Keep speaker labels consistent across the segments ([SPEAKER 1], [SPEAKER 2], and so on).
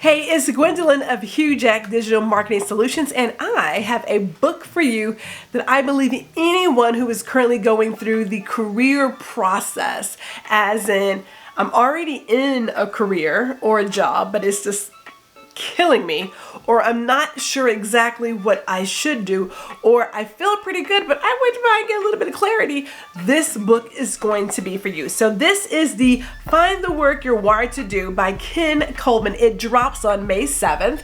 [SPEAKER 1] Hey, it's Gwendolyn of HouJack Digital Marketing Solutions, and I have a book for you that I believe anyone who is currently going through the career process, as in, I'm already in a career or a job, but it's just killing me, or I'm not sure exactly what I should do, or I feel pretty good, but I would try and get a little bit of clarity. This book is going to be for you. So this is the Find the Work You're Wired to Do by Ken Coleman. It drops on May 7th.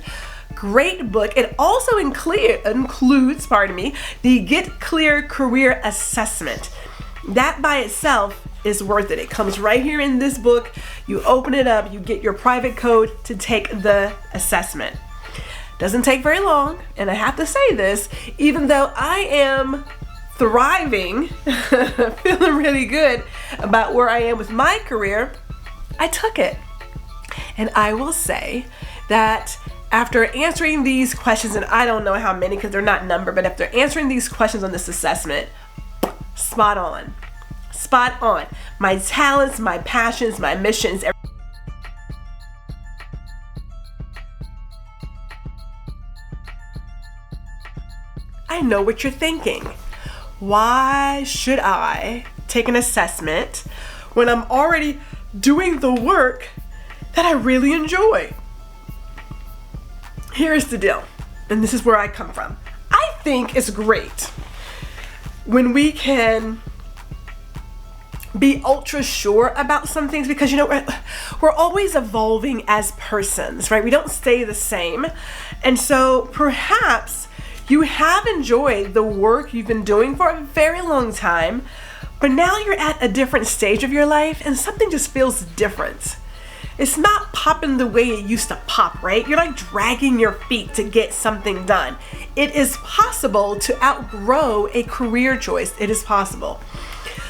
[SPEAKER 1] Great book. It also includes, the Get Clear Career Assessment. That by itself is worth it. It comes right here in this book. You open it up, you get your private code to take the assessment. Doesn't take very long, and I have to say this, even though I am thriving, feeling really good about where I am with my career, I took it. And I will say that after answering these questions, and I don't know how many because they're not numbered, but after answering these questions on this assessment, spot on. Spot on. My talents, my passions, my missions. I know what you're thinking. Why should I take an assessment when I'm already doing the work that I really enjoy? Here's the deal, and this is where I come from. I think it's great when we can be ultra sure about some things, because we're always evolving as persons, right? We don't stay the same. And so perhaps you have enjoyed the work you've been doing for a very long time, but now you're at a different stage of your life and something just feels different. It's not popping the way it used to pop, right? You're like dragging your feet to get something done. It is possible to outgrow a career choice. It is possible.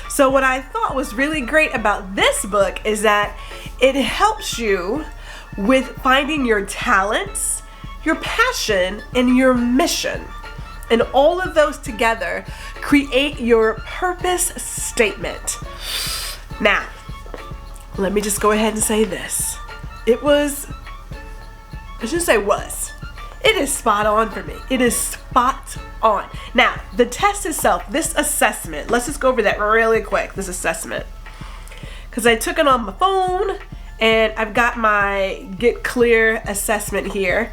[SPEAKER 1] So what I thought was really great about this book is that it helps you with finding your talents, your passion, and your mission. And all of those together create your purpose statement. Now, let me just go ahead and say this. It is spot on for me. It is spot on. Now, the test itself, this assessment, let's just go over that really quick, this assessment. Because I took it on my phone and I've got my Get Clear assessment here.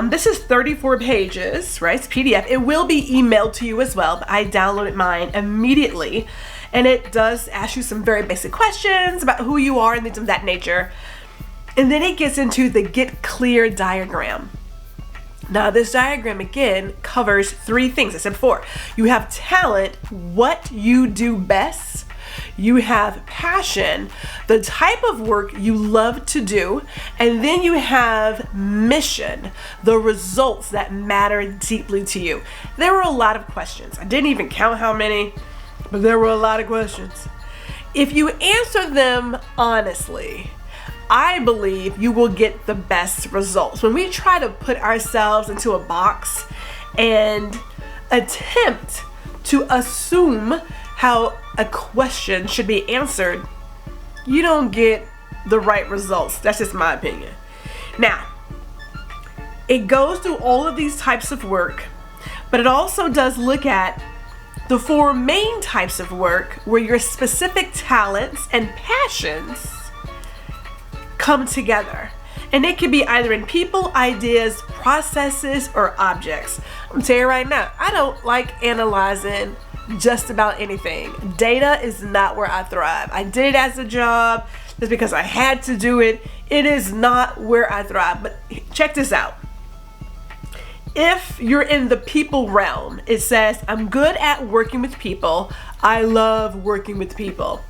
[SPEAKER 1] This is 34 pages, right? It's PDF. It will be emailed to you as well, but I downloaded mine immediately. And it does ask you some very basic questions about who you are and things of that nature. And then it gets into the Get Clear diagram. Now, this diagram, again, covers three things. I said before, you have talent, what you do best. You have passion, the type of work you love to do. And then you have mission, the results that matter deeply to you. There were a lot of questions. I didn't even count how many, but there were a lot of questions. If you answer them honestly, I believe you will get the best results. When we try to put ourselves into a box and attempt to assume how a question should be answered, you don't get the right results. That's just my opinion. Now, it goes through all of these types of work, but it also does look at the four main types of work where your specific talents and passions come together. And it can be either in people, ideas, processes, or objects. I'm gonna tell you right now, I don't like analyzing just about anything. Data is not where I thrive. I did it as a job just because I had to do it. It is not where I thrive. But check this out. If you're in the people realm, it says, I'm good at working with people. I love working with people.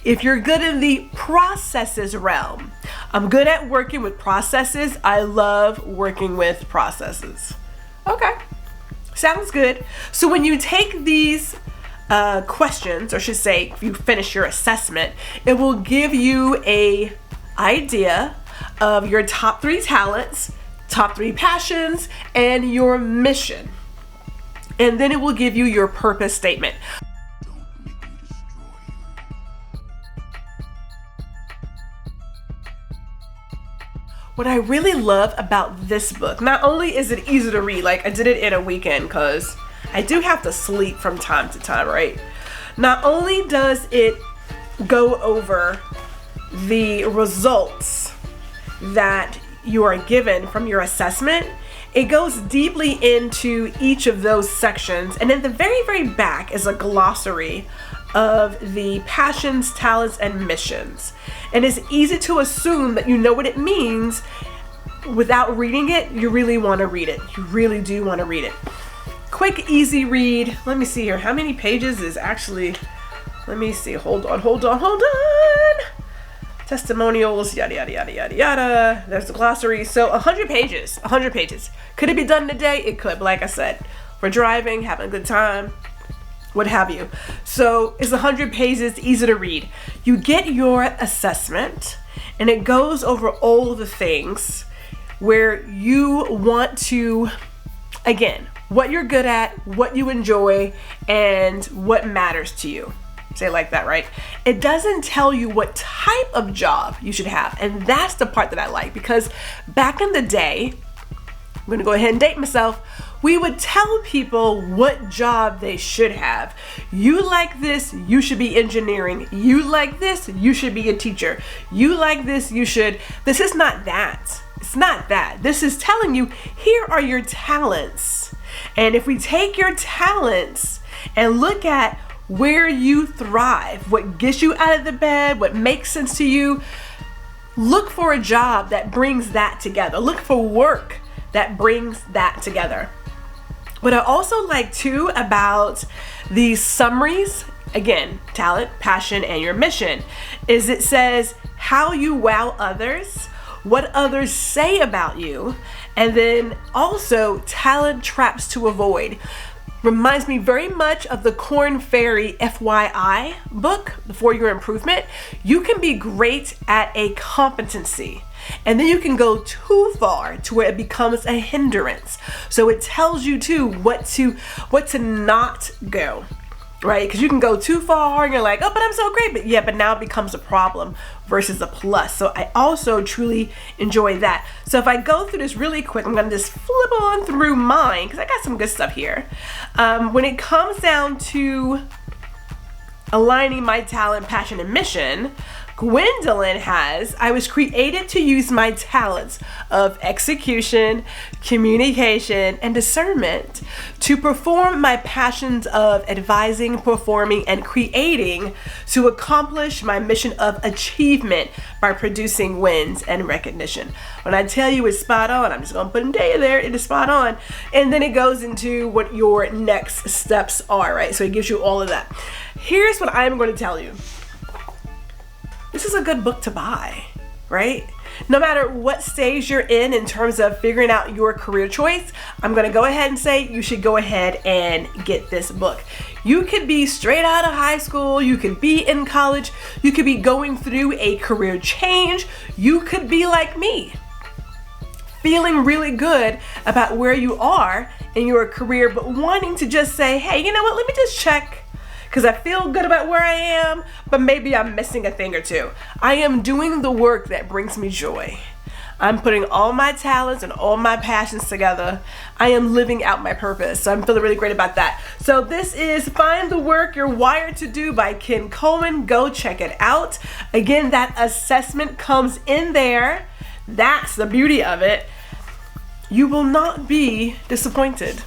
[SPEAKER 1] If you're good in the processes realm, I'm good at working with processes. I love working with processes. Okay, sounds good. So when you take these questions, or I should say, if you finish your assessment, it will give you an idea of your top 3 talents, top 3 passions, and your mission. And then it will give you your purpose statement. what I really love about this book, not only is it easy to read, like I did it in a weekend because I do have to sleep from time to time, right? Not only does it go over the results that you are given from your assessment, it goes deeply into each of those sections. And in the very, very back is a glossary of the passions, talents, and missions. And it's easy to assume that you know what it means. Without reading it, you really want to read it. You really do want to read it. Quick, easy read. Let me see here. How many pages is actually, let me see. Hold on. Testimonials, yada, yada, yada, yada, yada. There's the glossary. So 100 pages, 100 pages. Could it be done in a day? It could, but like I said, we're driving, having a good time, what have you. So it's 100 pages, easy to read. You get your assessment and it goes over all the things where you want to, again, what you're good at, what you enjoy, and what matters to you. Say it like that, right? It doesn't tell you what type of job you should have. And that's the part that I like, because back in the day, I'm gonna go ahead and date myself, we would tell people what job they should have. You like this, you should be engineering. You like this, you should be a teacher. You like this, you should. This is not that. It's not that. This is telling you, here are your talents. And if we take your talents and look at where you thrive, what gets you out of the bed, what makes sense to you, look for a job that brings that together. Look for work that brings that together. What I also like too about these summaries, again, talent, passion, and your mission, is it says how you wow others, what others say about you, and then also talent traps to avoid. Reminds me very much of the Corn Fairy FYI book, For Your Improvement. You can be great at a competency, and then you can go too far to where it becomes a hindrance. So it tells you too what to not go, right? Because you can go too far and you're like, oh, but I'm so great. But now it becomes a problem versus a plus. So I also truly enjoy that. So if I go through this really quick, I'm gonna just flip on through mine because I got some good stuff here. When it comes down to aligning my talent, passion, and mission, Gwendolyn has, I was created to use my talents of execution, communication, and discernment to perform my passions of advising, performing, and creating to accomplish my mission of achievement by producing wins and recognition. When I tell you it's spot on, I'm just gonna put a day there, it is spot on. And then it goes into what your next steps are, right? So it gives you all of that. Here's what I'm going to tell you. This is a good book to buy, right? No matter what stage you're in terms of figuring out your career choice, I'm gonna go ahead and say you should go ahead and get this book. You could be straight out of high school, you could be in college, you could be going through a career change, you could be like me, feeling really good about where you are in your career, but wanting to just say, hey, you know what, let me just check, because I feel good about where I am, but maybe I'm missing a thing or two. I am doing the work that brings me joy. I'm putting all my talents and all my passions together. I am living out my purpose. So I'm feeling really great about that. So this is Find the Work You're Wired to Do by Ken Coleman. Go check it out. Again, that assessment comes in there. That's the beauty of it. You will not be disappointed.